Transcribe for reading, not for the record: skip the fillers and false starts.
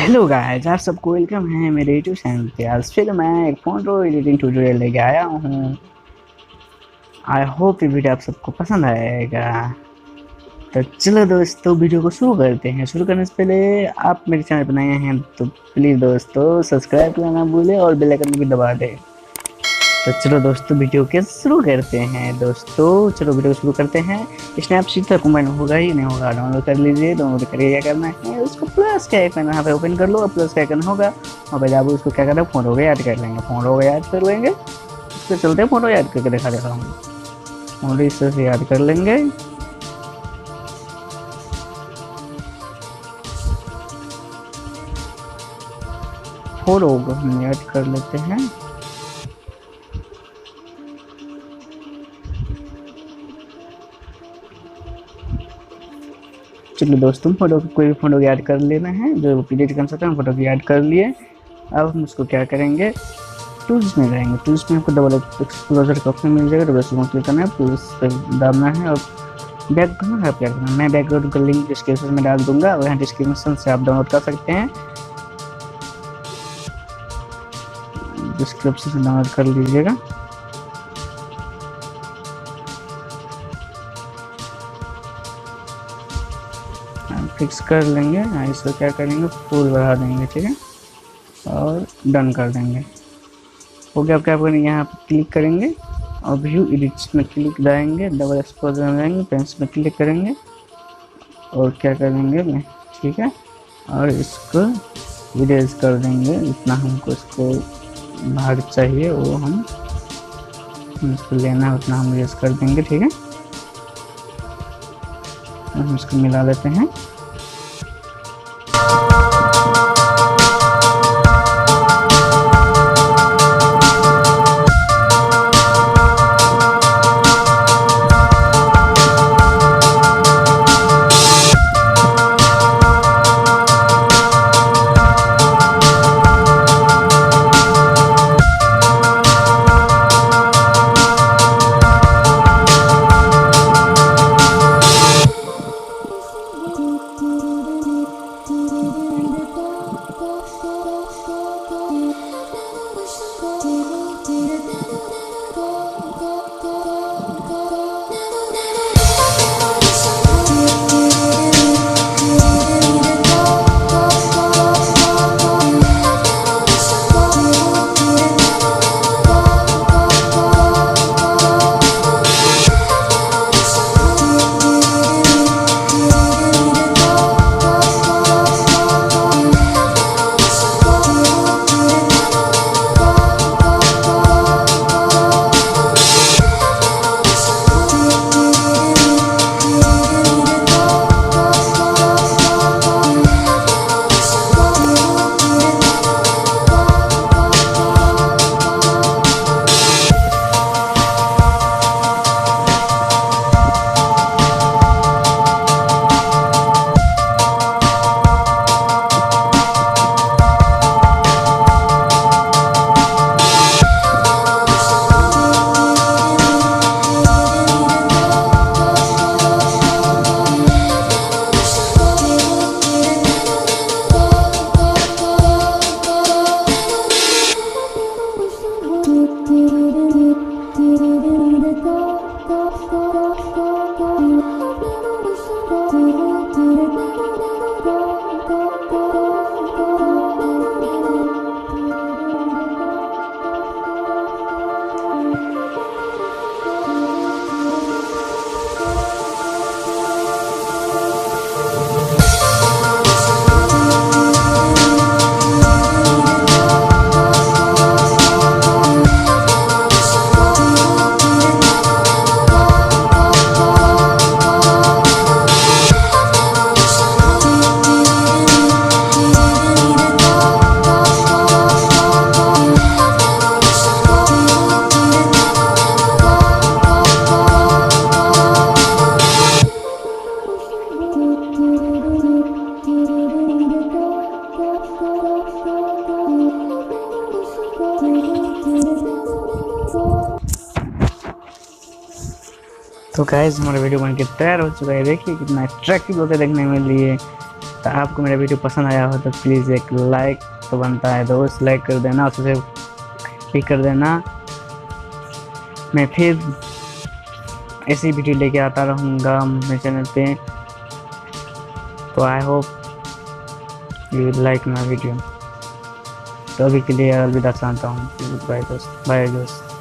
Hello guys, आप सबको welcome है मेरे यूट्यूब चैनल पे। आज फिर मैं एक फोटो एडिटिंग ट्यूटोरियल लेके आया हूँ। आई होप ये वीडियो आप सबको पसंद आएगा। तो चलो दोस्तों, वीडियो को शुरू करते हैं। शुरू करने से पहले आप मेरे चैनल पर नए हैं तो प्लीज़ दोस्तों सब्सक्राइब करना ना भूलें और बेल आइकन भी दबा दें। तो चलो दोस्तों, वीडियो के शुरू करते हैं। दोस्तों चलो वीडियो शुरू करते हैं। स्नैपसीड का कमेंट होगा ही नहीं होगा, डाउनलोड कर लीजिए। डाउनलोड करके क्या करना है, उसको प्लस का आइकन यहाँ पे ओपन कर लो और प्लस का आइकन होगा और भाई आप उसको क्या करना है, फोटो को याद कर लेंगे। फोटो को याद कर लेंगे, उसके चलते फोटो याद करके देखा हूँ। फोटो इस तरह से याद कर लेंगे। फोटो को हम याद कर लेते हैं। चलो दोस्तों, फोटो कोई भी फोटो याद कर लेना है, जो एडिट कर सकते हैं। फोटो को याद कर लिए। अब हम उसको क्या करेंगे, टूल्स में जाएंगे। टूल्स में आपको डबल एक्सप्लोजर का ऑप्शन मिल जाएगा। डबल एक्सप्लोजर क्लिक करना है, प्लस पे दाबना है और बैकग्राउंड है क्या करना है। मैं बैकग्राउंड का लिंक डिस्क्रिप्शन में डाल दूंगा, वहाँ डिस्क्रिप्शन से आप डाउनलोड कर सकते हैं। डिस्क्रिप्शन से डाउनलोड कर लीजिएगा। फिक्स कर लेंगे। इसको क्या करेंगे, फुल बढ़ा देंगे, ठीक है, और डन कर देंगे। हो गया। क्या करेंगे, यहाँ पर क्लिक करेंगे और व्यू एडिट्स में क्लिक जाएंगे, डबल एक्सपोजर में जाएंगे, पेंस में क्लिक करेंगे और क्या करेंगे, ठीक है, और इसको इरेज कर देंगे। इतना हमको इसको भाग चाहिए वो हम इसको लेना है, उतना हम इरेज कर देंगे, ठीक है। हम इसको मिला लेते हैं। तो गाइस, हमारा वीडियो बन के तैयार हो चुका है। देखिए कितना अट्रैक्टिव होता है देखने में लिए। तो आपको मेरा वीडियो पसंद आया हो तो प्लीज़ एक लाइक तो बनता है दोस्त, लाइक कर देना, उससे क्लिक कर देना। मैं फिर ऐसी वीडियो लेके आता रहूँगा मेरे चैनल पे। तो I hope you like my video. तो अभी के लिए अलविदा चाहता हूँ। बाय दोस्त, बाय दोस्त।